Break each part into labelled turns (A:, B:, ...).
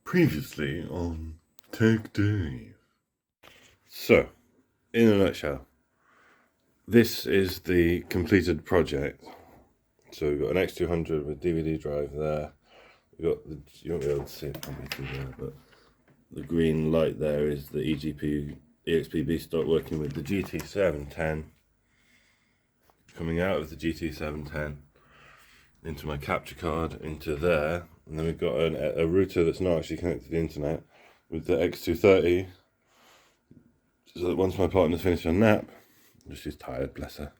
A: Previously on TechDave. So, in a nutshell, this is the completed project. So we've got an X200 with DVD drive there. We've got the, you won't be able to see it probably through there, but the green light there is the eGPU EXPB start working with the GT710. Coming out of the GT710 into my capture card, into there, and then we've got a router that's not actually connected to the internet with the X230, so that once my partner's finished her nap, she's tired, bless her,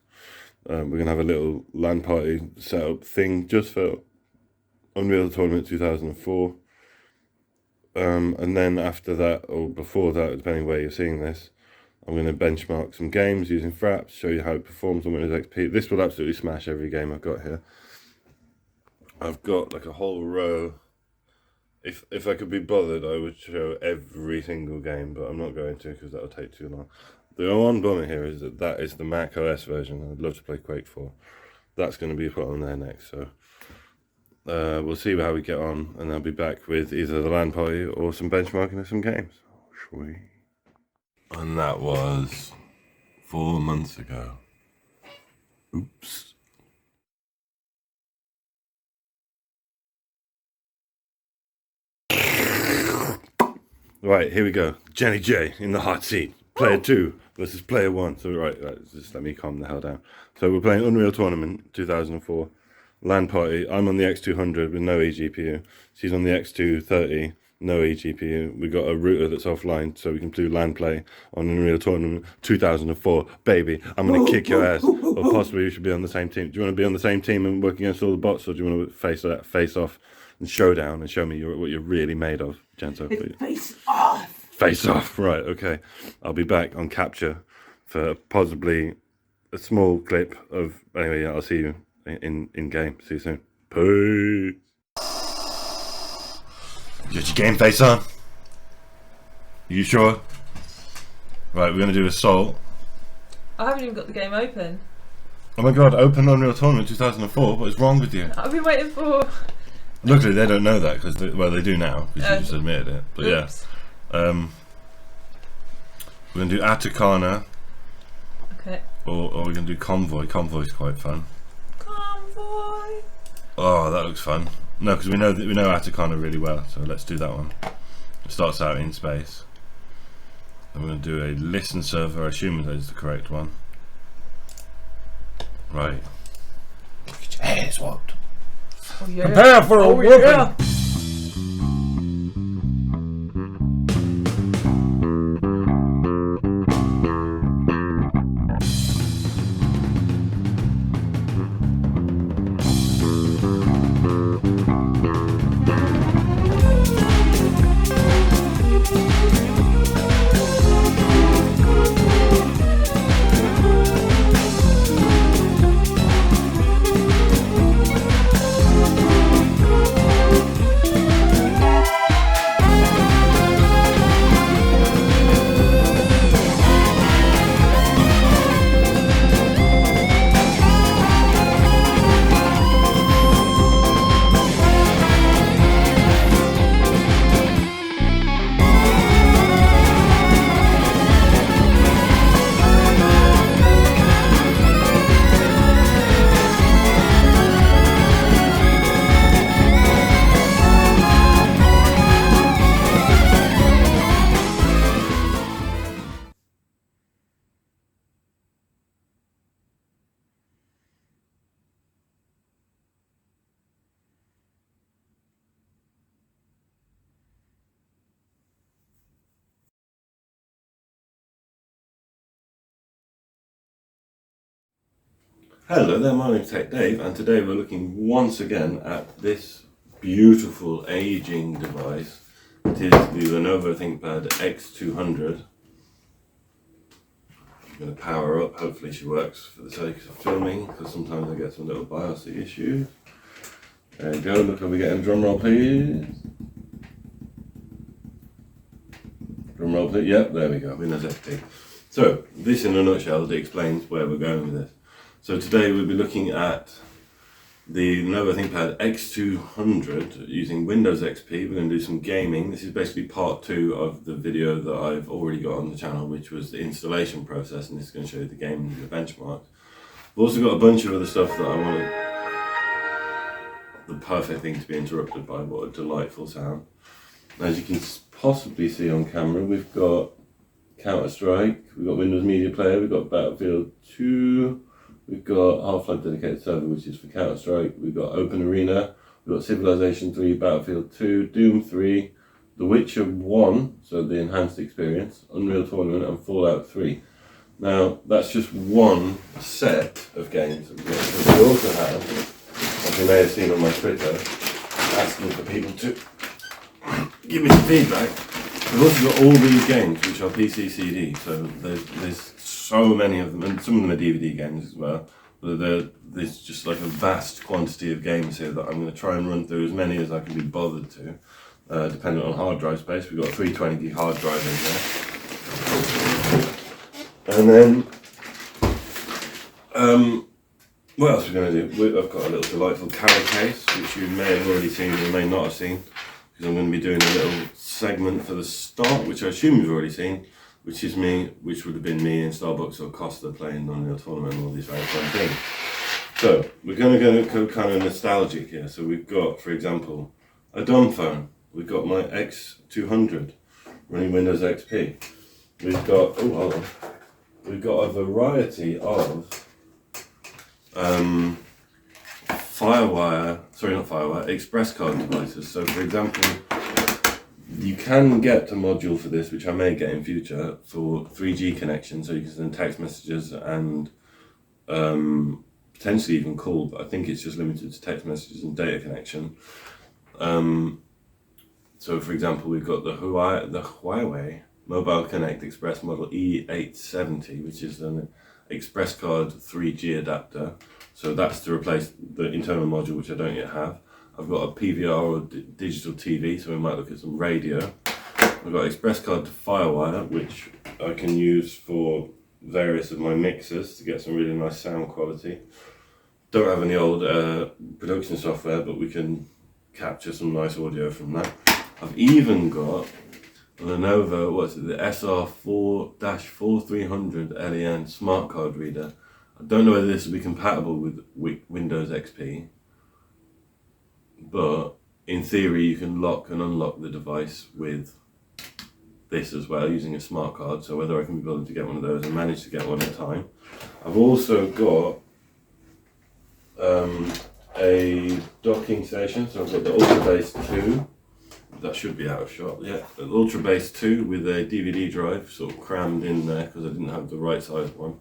A: we're going to have a little LAN party setup thing just for Unreal Tournament 2004, and then after that, or before that, depending where you're seeing this, I'm going to benchmark some games using Fraps, show you how it performs on Windows XP. This will absolutely smash every game I've got here. I've got like a whole row. If I could be bothered, I would show every single game, but I'm not going to because that'll take too long. The one bummer here is that is the Mac OS version. I'd love to play Quake 4. That's going to be put on there next, so we'll see how we get on, and I'll be back with either the LAN party or some benchmarking of some games. Sweet. And that was 4 months ago. Oops. Right, here we go. Jenny J in the hot seat. Player 2 versus player 1. So right, just let me calm the hell down. So we're playing Unreal Tournament 2004. LAN party. I'm on the X200 with no eGPU. She's on the X230, no eGPU. We got a router that's offline, so we can do LAN play on Unreal Tournament 2004. Baby, I'm gonna kick your ass. Or possibly you should be on the same team. Do you want to be on the same team and work against all the bots, or do you want to face off and showdown and show me what you're really made of, Gento?
B: Face off!
A: Face off, right, okay. I'll be back on capture for possibly a small clip of, anyway, yeah, I'll see you in game. See you soon. Peace. Get your game face on. You sure? Right, we're going to do Assault.
B: I haven't even got the game open.
A: Oh my god, open Unreal Tournament 2004. What is wrong with you?
B: I've been waiting for...
A: Luckily, they don't know that, because, well, they do now, because you just admitted it. But
B: oops.
A: Yeah. We're going to do Atacana.
B: Okay.
A: Or we're going to do Convoy. Convoy's quite fun.
B: Convoy!
A: Oh, that looks fun. No, because we know Atacana really well, so let's do that one. It starts out in space. And we're going to do a listen server, assuming that is the correct one. Right. Get your ass whooped.
B: Oh, yeah.
A: Prepare for a whooping!
B: Yeah.
A: Hello there, my name's TechDave, and today we're looking once again at this beautiful aging device. It is the Lenovo ThinkPad X200. I'm going to power her up, hopefully she works for the sake of filming, because sometimes I get some little BIOS issues. There you go, look, are we getting a drum roll please? Drum roll please, yep, there we go, Windows XP. So, this in a nutshell explains where we're going with this. So today we'll be looking at the Lenovo ThinkPad X200 using Windows XP. We're going to do some gaming. This is basically part 2 of the video that I've already got on the channel, which was the installation process, and this is going to show you the game and the benchmarks. We've also got a bunch of other stuff that I wanted. The perfect thing to be interrupted by. What a delightful sound. As you can possibly see on camera, we've got Counter-Strike, we've got Windows Media Player, we've got Battlefield 2, we've got Half-Life dedicated server, which is for Counter-Strike, we've got Open Arena, we've got Civilization 3, Battlefield 2, Doom 3, The Witcher 1, so the enhanced experience, Unreal Tournament, and Fallout 3. Now, that's just one set of games that we've got. So we also have, as you may have seen on my Twitter, asking for people to give me some feedback. We've also got all these games, which are PC CD, so there's so many of them, and some of them are DVD games as well. But there's just like a vast quantity of games here that I'm going to try and run through as many as I can be bothered to, depending on hard drive space. We've got a 320 gig hard drive in there. And then, what else are we going to do? I've got a little delightful carry case, which you may have already seen or may not have seen, because I'm going to be doing a little segment for the start, which I assume you've already seen, which is me, which would have been me in Starbucks or Costa playing Unreal Tournament and all these very fun things. So we're going to go kind of nostalgic here. So we've got, for example, a dumb phone. We've got my X200 running Windows XP. We've got a variety of express card devices. So for example, you can get a module for this, which I may get in future, for 3G connection, so you can send text messages and potentially even call, but I think it's just limited to text messages and data connection. So for example, we've got the Huawei Mobile Connect Express Model E870, which is an express card 3G adapter. So that's to replace the internal module, which I don't yet have. I've got a PVR or digital TV, so we might look at some radio. I've got express card to Firewire, which I can use for various of my mixers to get some really nice sound quality. Don't have any old production software, but we can capture some nice audio from that. I've even got a Lenovo, the SR4-4300 LEN smart card reader. I don't know whether this will be compatible with Windows XP, but in theory you can lock and unlock the device with this as well using a smart card, so whether I can be bothered to get one of those, I managed to get one in time. I've also got a docking station, so I've got the Ultra Base 2, that should be out of shot, yeah, the Ultra Base 2 with a DVD drive sort of crammed in there because I didn't have the right size one.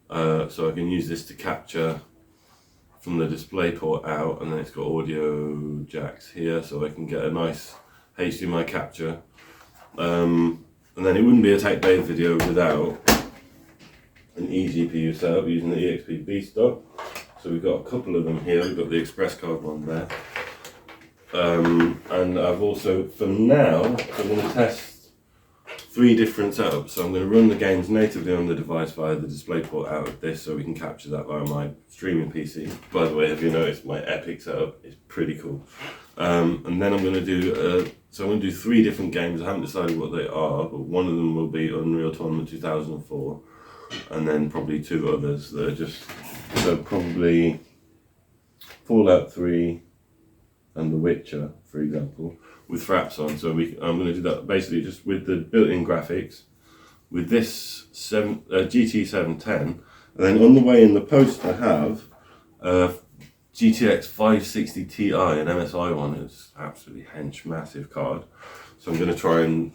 A: So I can use this to capture from the display port out, and then it's got audio jacks here, so I can get a nice HDMI capture. And then it wouldn't be a TechDave video without an eGPU setup using the EXP B stock. So we've got a couple of them here. We've got the express card one there. And I've also, for now, I'm going to test 3 different setups. So I'm going to run the games natively on the device via the DisplayPort out of this, so we can capture that via my streaming PC. By the way, have you noticed my epic setup is pretty cool? And then I'm going to do, so I'm going to do 3 different games. I haven't decided what they are, but one of them will be Unreal Tournament 2004, and then probably 2 others that are just, so probably Fallout 3 and The Witcher, for example, with fraps on. So I'm going to do that basically just with the built-in graphics, with this GT710, and then on the way in the post I have GTX 560 Ti, an MSI one. It's absolutely hench, massive card. So I'm going to try and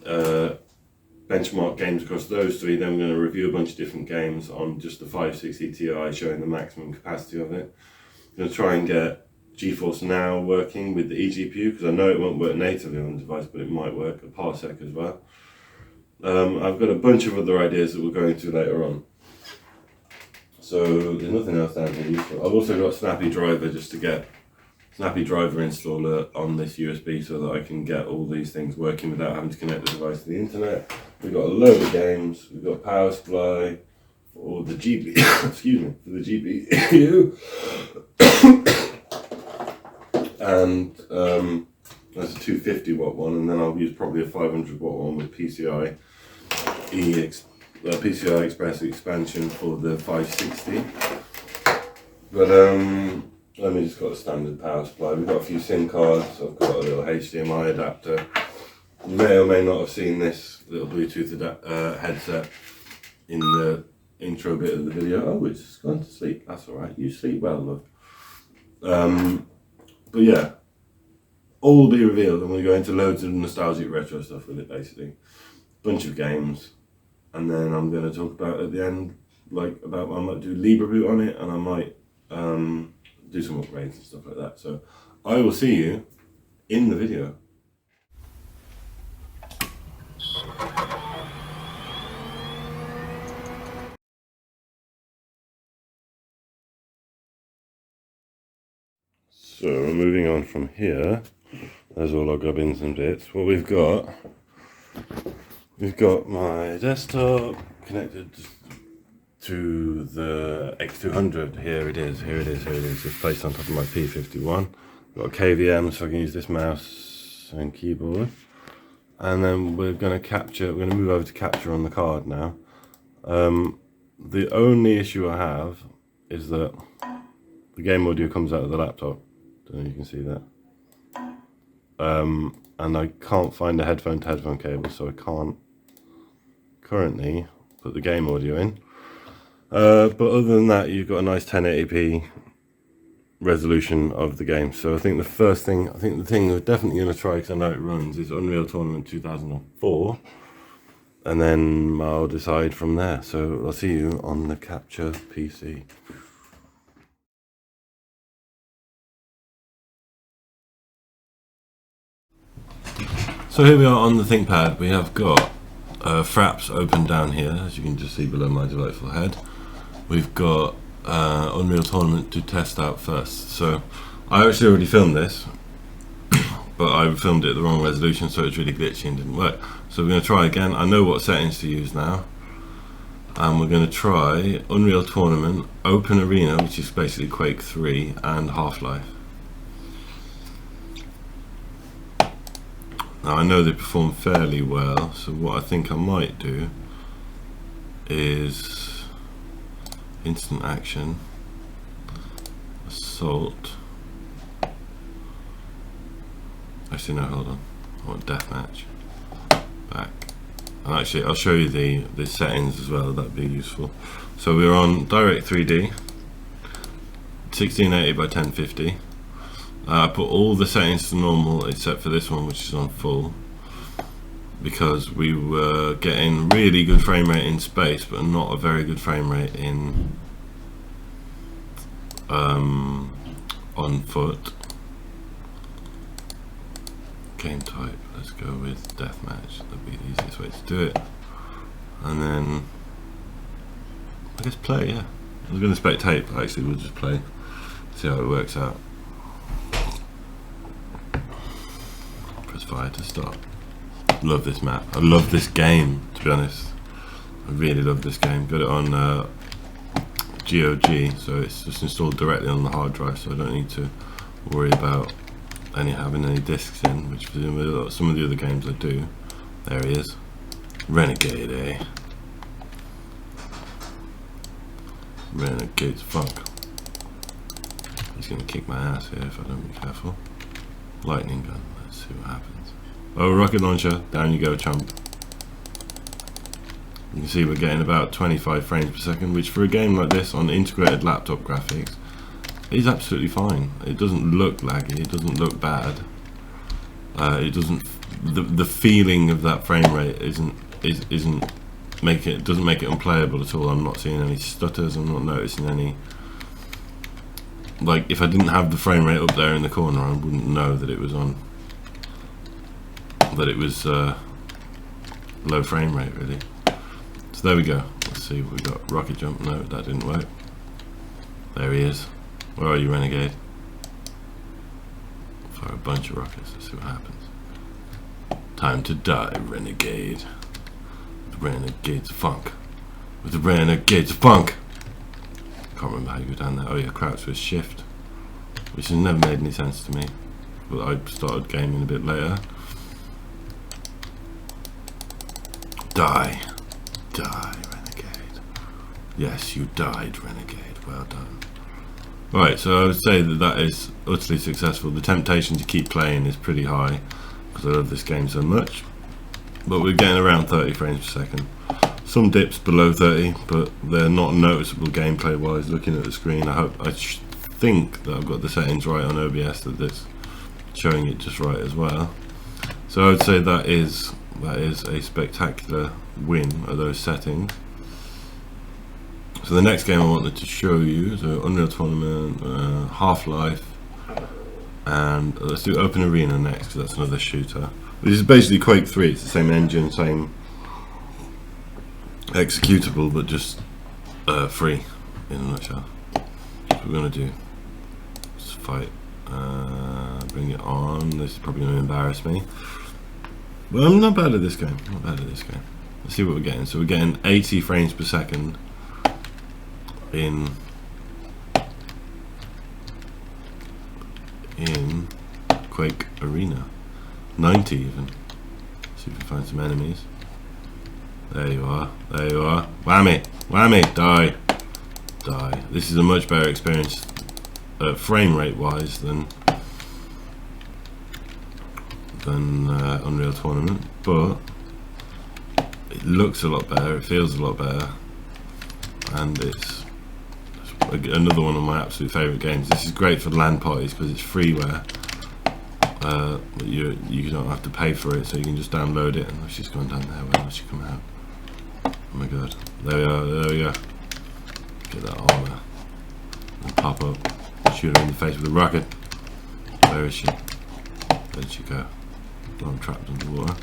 A: benchmark games across those 3. Then I'm going to review a bunch of different games on just the 560 Ti, showing the maximum capacity of it. I'm going to try and get GeForce Now working with the eGPU, because I know it won't work natively on the device, but it might work, a parsec as well. I've got a bunch of other ideas that we'll go into later on. So there's nothing else down here useful. I've also got Snappy Driver, just to get Snappy Driver installer on this USB so that I can get all these things working without having to connect the device to the internet. We've got a load of games. We've got power supply for the GPU, excuse me, for the GPU. and that's a 250 watt one, and then I'll use probably a 500 watt one with PCI Express expansion for the 560. But let me just got a standard power supply. We've got a few SIM cards. I've got a little HDMI adapter. You may or may not have seen this little Bluetooth headset in the intro bit of the video. Oh, it's gone to sleep. That's all right. You sleep well, love. But yeah, all will be revealed. I'm going to go into loads of nostalgic retro stuff with it, basically. Bunch of games, and then I'm going to talk about at the end, like about I might do Libra boot on it, and I might do some upgrades and stuff like that. So I will see you in the video. So we're moving on from here. There's all our gubbins and bits. What we've got my desktop connected to the X200. Here it is. Just placed on top of my P51. Got a KVM so I can use this mouse and keyboard. And then we're going to move over to capture on the card now. The only issue I have is that the game audio comes out of the laptop. Don't know if you can see that. And I can't find a headphone to headphone cable, so I can't currently put the game audio in. But other than that, you've got a nice 1080p resolution of the game. So I think the thing we're definitely going to try, because I know it runs, is Unreal Tournament 2004. And then I'll decide from there. So I'll see you on the capture PC. So here we are on the ThinkPad. We have got Fraps open down here, as you can just see below my delightful head. We've got Unreal Tournament to test out first. So I actually already filmed this, but I filmed it at the wrong resolution, so it's really glitchy and didn't work. So we're going to try again. I know what settings to use now. And we're going to try Unreal Tournament, Open Arena, which is basically Quake 3, and Half-Life. Now I know they perform fairly well, so what I think I might do is instant action, assault. Actually no, hold on. I want deathmatch. Back. And actually I'll show you the settings as well, that'd be useful. So we're on Direct 3D, 1680 by 1050. I put all the settings to normal except for this one, which is on full, because we were getting really good frame rate in space but not a very good frame rate in on foot. Game type, let's go with deathmatch, that'd be the easiest way to do it. And then I guess play, yeah. I was going to spectate, but actually we'll just play, see how it works out. Press fire to start. Love this map. I love this game, to be honest. I really love this game. Got it on GOG, so it's just installed directly on the hard drive, so I don't need to worry about having any discs in, which some of the other games I do. There he is. Renegade, eh? Renegade's funk. He's gonna kick my ass here if I don't be careful. Lightning gun, let's see what happens. Oh, rocket launcher, down you go, chump. You can see we're getting about 25 frames per second, which for a game like this on integrated laptop graphics is absolutely fine. It doesn't look laggy, it doesn't look bad. It doesn't. The feeling of that frame rate doesn't make it unplayable at all. I'm not seeing any stutters. I'm not noticing any. Like if I didn't have the frame rate up there in the corner, I wouldn't know that it was on. That it was low frame rate really. So there we go. Let's see what we got. Rocket jump. No, that didn't work. There he is. Where are you, Renegade? Fire a bunch of rockets. Let's see what happens. Time to die, Renegade. The Renegade's funk. With the Renegade's funk. Can't remember how you go down there. Oh yeah, crouch with shift, which has never made any sense to me. but I started gaming a bit later. Die, Renegade. Yes, you died, Renegade. Well done. Right, so I would say that is utterly successful. The temptation to keep playing is pretty high because I love this game so much. But we're getting around 30 frames per second. Some dips below 30, but they're not noticeable gameplay wise looking at the screen. I think that I've got the settings right on OBS, that it's showing it just right as well. So I would say that is a spectacular win of those settings. So the next game I wanted to show you, so Unreal Tournament, Half-Life, and let's do Open Arena next, because that's another shooter. This is basically Quake 3, it's the same engine, same executable, but just free, in a nutshell. What we're going to do is fight, bring it on. This is probably going to embarrass me. But I'm not bad at this game, Let's see what we're getting. So we're getting 80 frames per second in Quake Arena. 90 even. See if we can find some enemies. There you are, Whammy, die. This is a much better experience frame rate wise than Unreal Tournament, but it looks a lot better, it feels a lot better, and it's another one of my absolute favourite games. This is great for LAN parties because it's freeware. You don't have to pay for it, so you can just download it. And she's gone down there. Where will she come out? Oh my god! There we go. Get that armor and pop up. Shoot her in the face with a rocket. Where is she? Where did she go? Oh, I'm trapped underwater.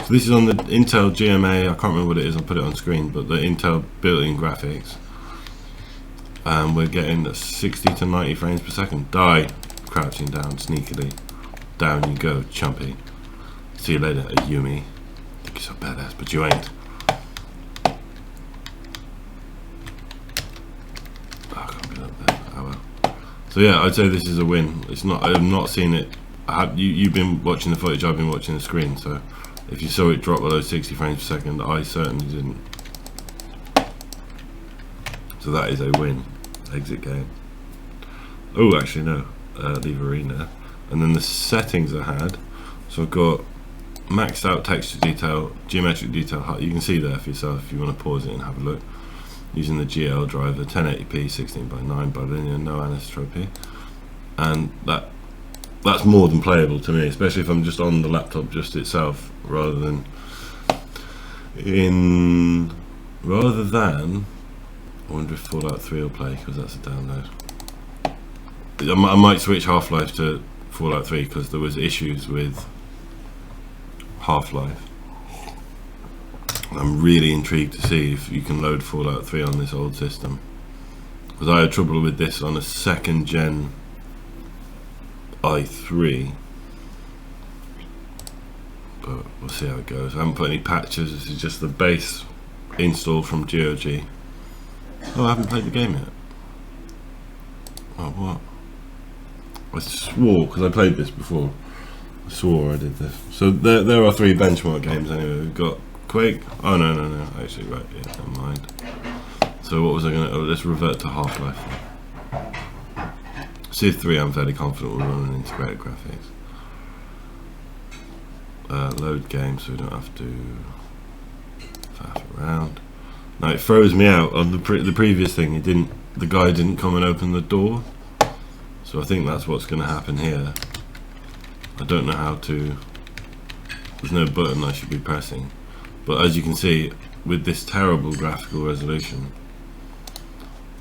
A: So this is on the Intel GMA. I can't remember what it is. I'll put it on screen. But the Intel built-in graphics. And we're getting 60 to 90 frames per second. Die, crouching down sneakily. Down you go, chumpy. See you later, Yumi. Think you're so badass, but you ain't. Oh, I can't get up there. Oh well. So yeah, I'd say this is a win. It's not. I've not seen it. You've been watching the footage. I've been watching the screen. So if you saw it drop below 60 frames per second, I certainly didn't. So that is a win. Exit game. Oh, actually no. Leave arena. And then the settings I had. So I've got maxed out texture detail, geometric detail. You can see there for yourself if you want to pause it and have a look. Using the GL driver, 1080p, 16:9 bilinear, no anisotropy, and that's more than playable to me, especially if I'm just on the laptop just itself, rather than. I wonder if Fallout 3 will play, because that's a download. I might switch Half-Life to Fallout 3 because there was issues with Half-Life. I'm really intrigued to see if you can load Fallout 3 on this old system, because I had trouble with this on a second gen i3, but we'll see how it goes. I haven't put any patches. This is just the base install from GOG. Oh, I haven't played the game yet. Oh, what? I swore, because I played this before, I swore I did this. So there are 3 benchmark games anyway. We've got Quake. Oh no, actually, right, yeah, never mind. So what was I gonna, let's revert to Half-Life. Civ 3 I'm fairly confident will run integrated graphics. Load game so we don't have to faff around. Now it froze me out on the previous thing. The guy didn't come and open the door. So I think that's what's going to happen here. I don't know how to. There's no button I should be pressing. But as you can see, with this terrible graphical resolution,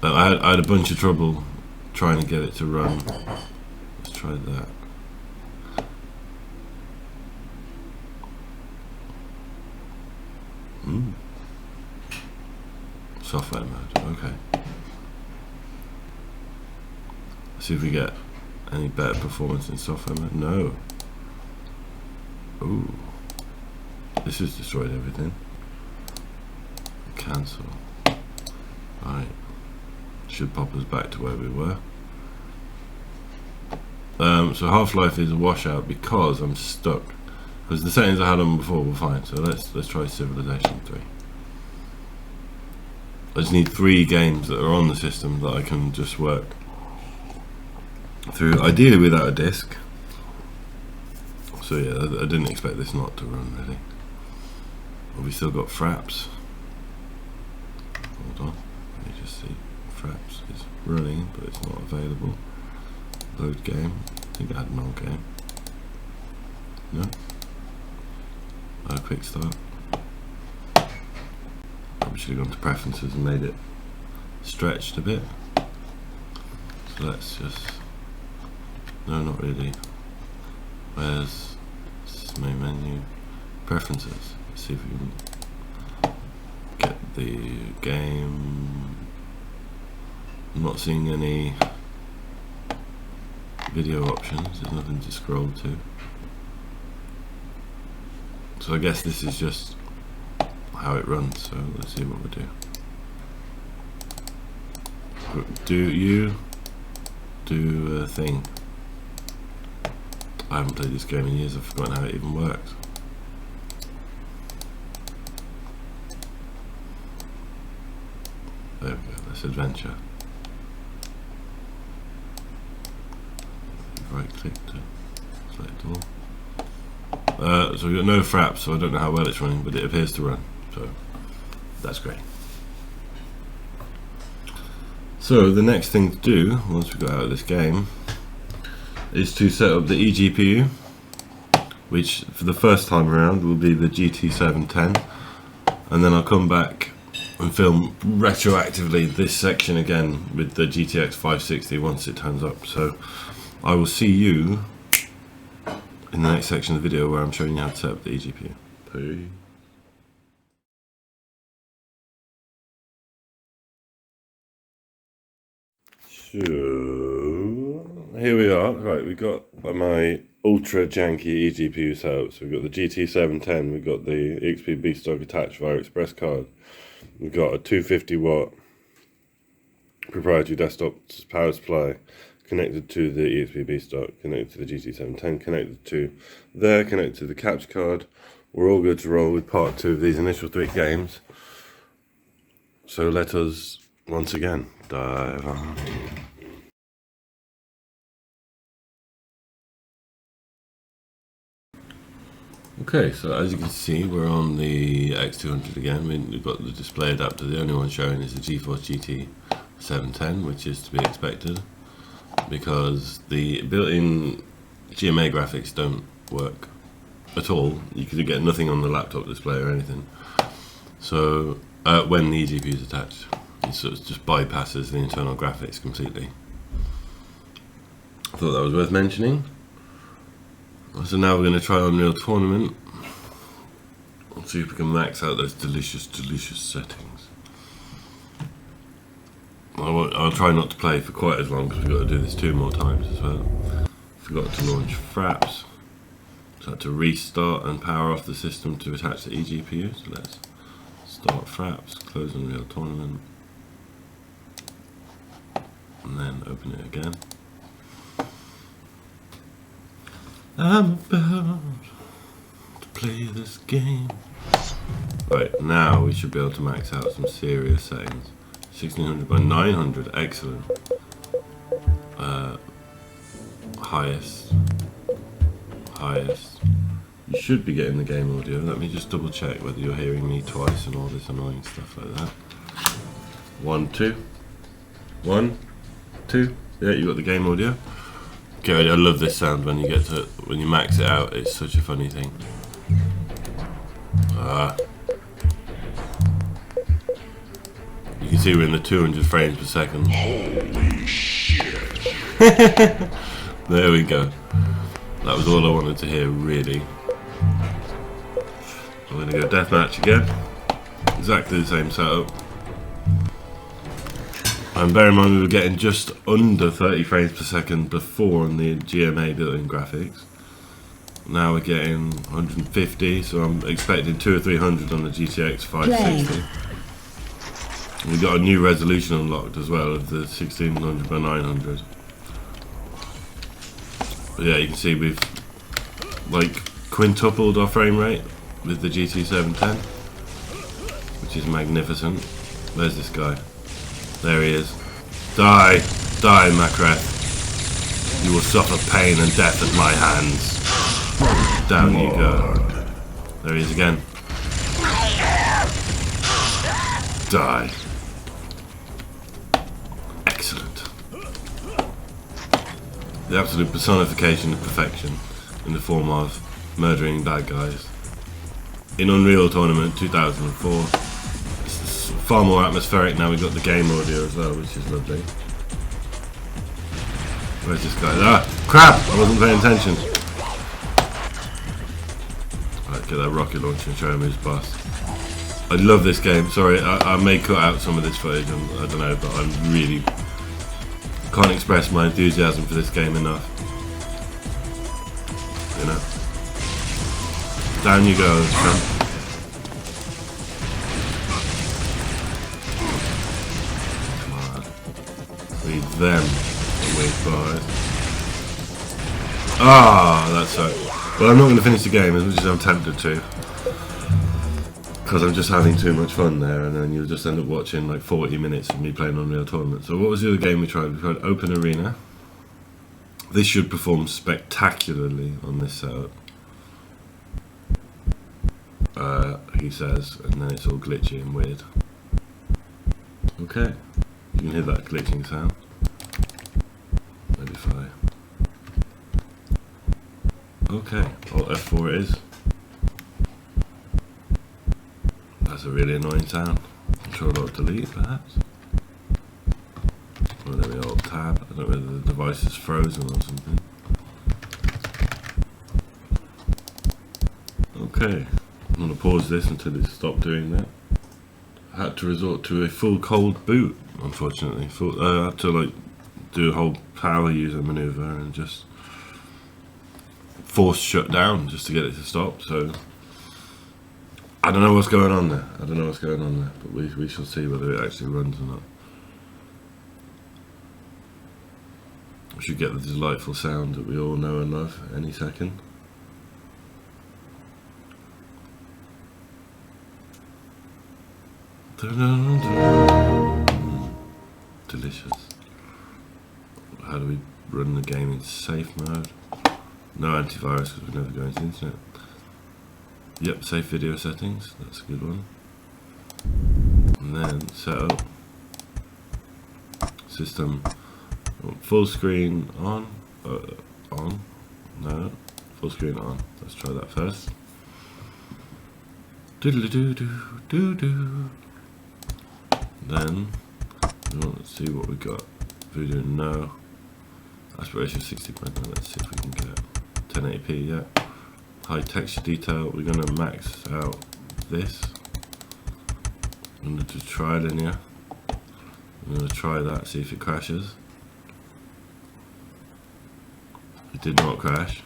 A: I had a bunch of trouble trying to get it to run. Let's try that. Software mode, okay. Let's see if we get any better performance in software mode. No. Ooh. This has destroyed everything. Cancel. Right. Should pop us back to where we were. So Half-Life is a washout because I'm stuck. Because the settings I had on before were fine. So let's try Civilization 3. I just need 3 games that are on the system that I can just work through, ideally without a disk. So yeah, I didn't expect this not to run really. Well, we still got Fraps. Hold on, let me just see. Fraps is running, but it's not available. Load game. I think I had an old game. No. Quick start. Probably should have gone to preferences and made it stretched a bit. So let's just. No, not really. Where's this main menu? Preferences. Let's see if we can get the game. I'm not seeing any video options. There's nothing to scroll to. So I guess this is just how it runs. So let's see what we do. Do a thing. I haven't played this game in years. I've forgotten how it even works. There we go. Let's adventure. Right click to select all. So we've got no fraps, so I don't know how well it's running, but it appears to run. So that's great. So the next thing to do, once we got out of this game, is to set up the eGPU, which for the first time around will be the GT710, and then I'll come back and film retroactively this section again with the GTX 560 once it turns up. So I will see you in the next section of the video where I'm showing you how to set up the eGPU. Peace. So here we are. Right, we've got my ultra janky eGPU setup. So we've got the GT710, we've got the XP B-Stock attached via express card. We've got a 250 watt proprietary desktop power supply connected to the EXP B-Stock, connected to the GT710, connected to there, connected to the capture card. We're all good to roll with part 2 of these initial 3 games. So let us once again dive on. Okay, so as you can see, we're on the X200 again. We've got the display adapter. The only one showing is the GeForce GT710, which is to be expected because the built-in GMA graphics don't work at all. You could get nothing on the laptop display or anything. So when the eGPU is attached, it sort of just bypasses the internal graphics completely. I thought that was worth mentioning. So now we're going to try Unreal Tournament. Let's see if we can max out those delicious settings. I'll try not to play for quite as long because we've got to do this 2 more times as well. Forgot to launch Fraps. So I had to restart and power off the system to attach the eGPU. So let's start Fraps, close Unreal Tournament, and then open it again. I'm about to play this game. Right, now we should be able to max out some serious settings. 1600 by 900, excellent. Highest. You should be getting the game audio. Let me just double check whether you're hearing me twice and all this annoying stuff like that. 1, 2. 1, 2. Yeah, you got the game audio. Okay, I love this sound when you when you max it out. It's such a funny thing. You can see we're in the 200 frames per second.
C: Holy shit.
A: There we go. That was all I wanted to hear, really. I'm going to go deathmatch again. Exactly the same setup. And bear in mind we were getting just under 30 frames per second before on the GMA built-in graphics. Now we're getting 150, so I'm expecting 200 or 300 on the GTX 560. We got a new resolution unlocked as well of the 1600 by 900. Yeah, you can see we've like quintupled our frame rate with the GT 710, which is magnificent. Where's this guy? There he is. Die, die, Macrath. You will suffer pain and death at my hands. Down you go. There he is again. Die. Excellent. The absolute personification of perfection in the form of murdering bad guys. In Unreal Tournament 2004. It's far more atmospheric now. We've got the game audio as well, which is lovely. Where's this guy? Ah! Crap! I wasn't paying attention. Right, get that rocket launcher and show him his boss. I love this game. Sorry, I may cut out some of this footage. I don't know, but I really can't express my enthusiasm for this game enough. You know. Down you go, Trump. Come on. Read them. Wait, guys. Ah, that's so. Well, I'm not going to finish the game as much as I'm tempted to, because I'm just having too much fun there, and then you'll just end up watching like 40 minutes of me playing Unreal Tournament. So what was the other game we tried? We tried Open Arena. This should perform spectacularly on this setup. He says, and then it's all glitchy and weird. Okay, you can hear that glitching sound. Maybe if I... Okay, Alt F4 it is. That's a really annoying sound. Control Alt Delete perhaps. Or there we go, Alt Tab. I don't know whether the device is frozen or something. Okay, I'm going to pause this until it stopped doing that. I had to resort to a full cold boot, unfortunately. I had to like do a whole power user maneuver and just force shut down just to get it to stop. So I don't know what's going on there. I don't know what's going on there, but we shall see whether it actually runs or not. We should get the delightful sound that we all know and love any second. Delicious. How do we run the game in safe mode? No antivirus because we never go into the internet. Yep, safe video settings, that's a good one. And then setup. System. Full screen on. On. No. Full screen on. Let's try that first. Doodle-doo-doo-doo-doo. Then, let's see what we got. Video no. Aspiration 60 point. Let's see if we can get 1080p. Yeah. High texture detail. We're gonna max out this. I'm gonna do tri-linear. I'm gonna try that. See if it crashes. It did not crash.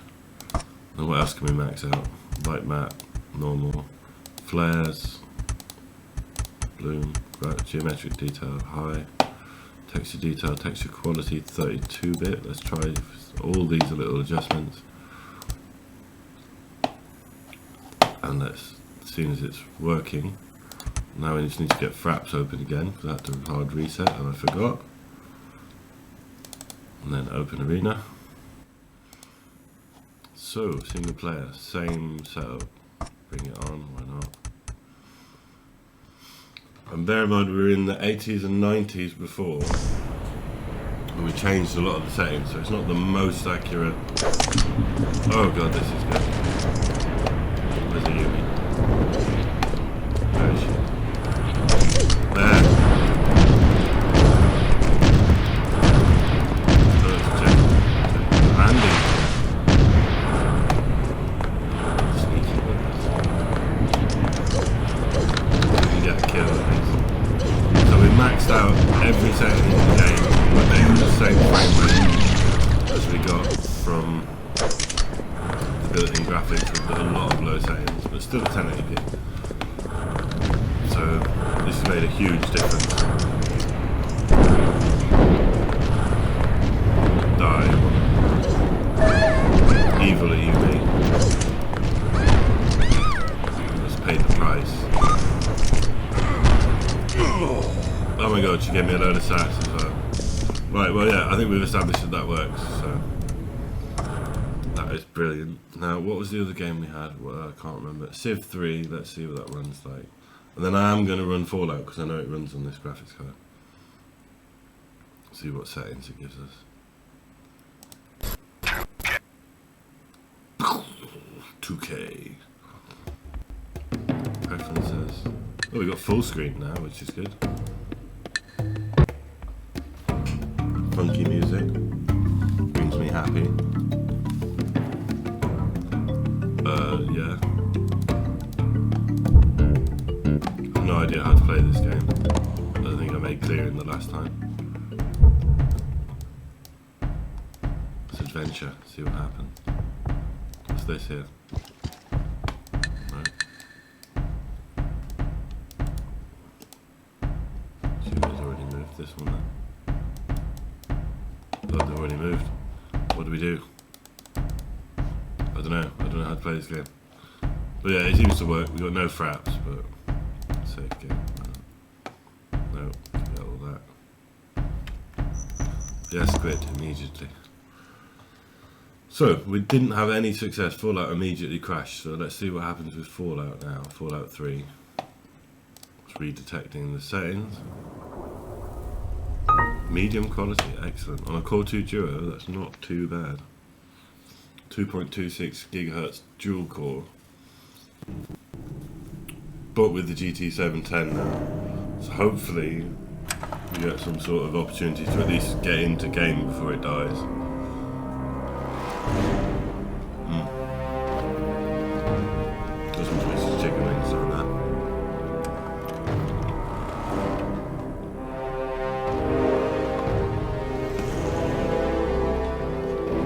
A: And what else can we max out? Light map, normal, flares, bloom, geometric detail, high, texture detail, texture quality, 32-bit. Let's try all these little adjustments. And let's, as soon as it's working, now we just need to get Fraps open again because I had to hard reset and I forgot. And then Open Arena. So, single player, same setup. Bring it on, why not? And bear in mind we were in the 80s and 90s before, and we changed a lot of the settings, so it's not the most accurate. Oh god, this is good. Where's the Yumi? Where is she? There. So let's check. Landing. Sneaky buggers. We can get a kill at least. So we maxed out every setting in the game, but they were the same frame rate as we got from the built-in graphics with a lot of low settings, but still 1080p. So this has made a huge difference. Die. Evil at UV. Let's pay the price. Oh my god, she gave me a load of sats as well. Right, well yeah, I think we've established that works, so that is brilliant. Now, what was the other game we had? Well, I can't remember. Civ 3, let's see what that runs like. And then I am going to run Fallout, because I know it runs on this graphics card. See what settings it gives us. 2K. Preferences. Oh, we got full screen now, which is good. Funky music. Brings me happy. Yeah. No idea how to play this game. I think I made clear in the last time. It's adventure. See what happens. What's this here? Right. Shooter's already moved this one then. Oh, they've already moved. What do we do? I don't know how to play this game. But yeah, it seems to work. We've got no fraps, but save game. No, forget all that. Yes, quit immediately. So, we didn't have any success. Fallout immediately crashed, so let's see what happens with Fallout now. Fallout 3. It's redetecting the settings. Medium quality, excellent. On a Core 2 Duo, that's not too bad. 2.26 gigahertz dual core. But with the GT 710 now. So hopefully we get some sort of opportunity to at least get into game before it dies. Got some choices chicken wings on that.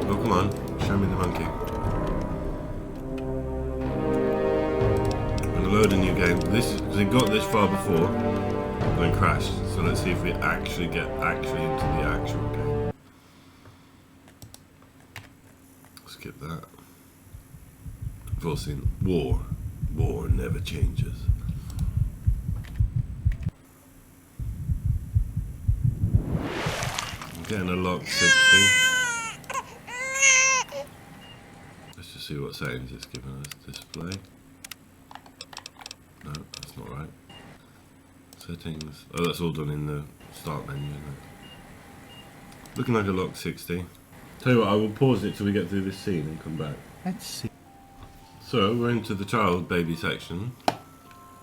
A: Oh, come on. Show me the monkey. I'm gonna load a new game. This is because it got this far before, then crashed. So let's see if we actually get into the actual game. Skip that. We've all seen war. War never changes. I'm getting a lock 60. Let's just see what settings it's giving us. Display. No, that's not right. Settings. Oh, that's all done in the start menu, isn't it? Looking like a lock 60. Tell you what, I will pause it till we get through this scene and come back.
D: Let's see.
A: So, we're into the child baby section.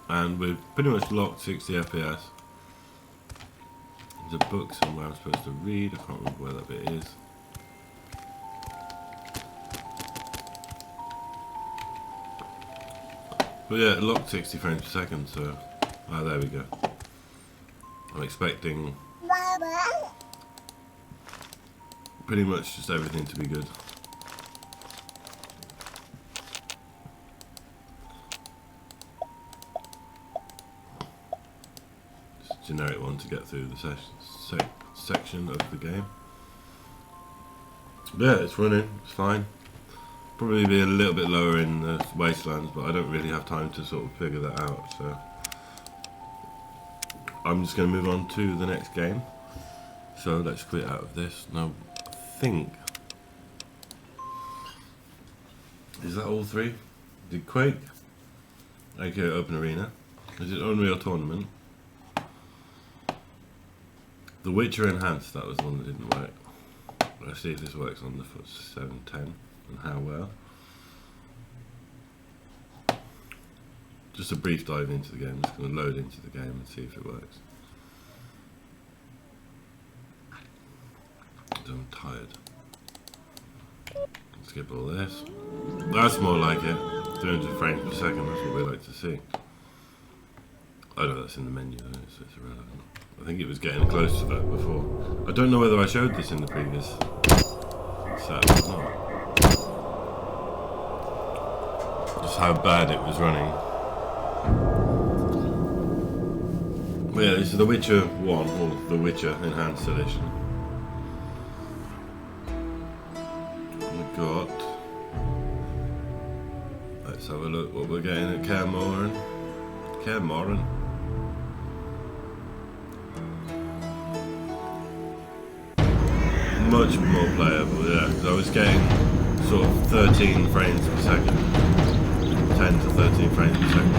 A: And we've pretty much locked 60 FPS. There's a book somewhere I'm supposed to read. I can't remember where that bit is. But yeah, locked 60 frames per second, so... Ah, there we go. I'm expecting... pretty much just everything to be good. Just generic one to get through the section of the game. But yeah, it's running, it's fine. Probably be a little bit lower in the wastelands, but I don't really have time to sort of figure that out, so I'm just going to move on to the next game. So let's quit out of this. Now, I think, is that all three? Did Quake, aka Open Arena, is it Unreal Tournament, The Witcher Enhanced, that was the one that didn't work. Let's see if this works on the 710 and how well. Just a brief dive into the game. I'm just going to load into the game and see if it works. I'm tired. Skip all this. That's more like it. 300 frames per second, that's what we like to see. Oh no, that's in the menu though, so it's irrelevant. I think it was getting close to that before. I don't know whether I showed this in the previous set or not. Just how bad it was running. But yeah, this is The Witcher 1, or The Witcher Enhanced Edition. We've got Let's have a look what we're getting at Cairmoran. Much more playable, yeah. So I was getting sort of 13 frames per second. 10 to 13 frames per second.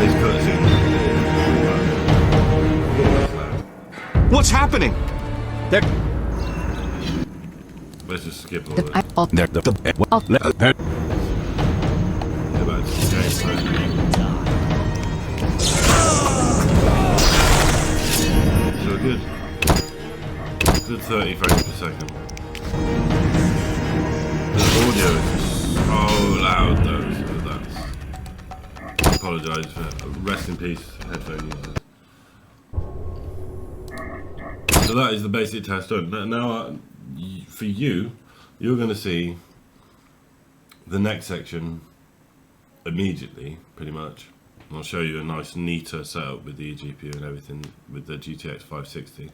A: These cutscenes.
D: What's happening?
A: Let's just skip all this. So good 30 frames per second. The audio is so loud though, so that's... I apologise for... Rest in peace, headphone users. So that is the basic test done. Now, for you, you're going to see the next section immediately, pretty much. I'll show you a nice, neater setup with the eGPU and everything with the GTX 560.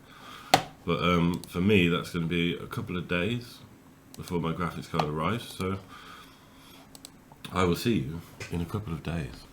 A: But for me, that's going to be a couple of days before my graphics card arrives. So I will see you in a couple of days.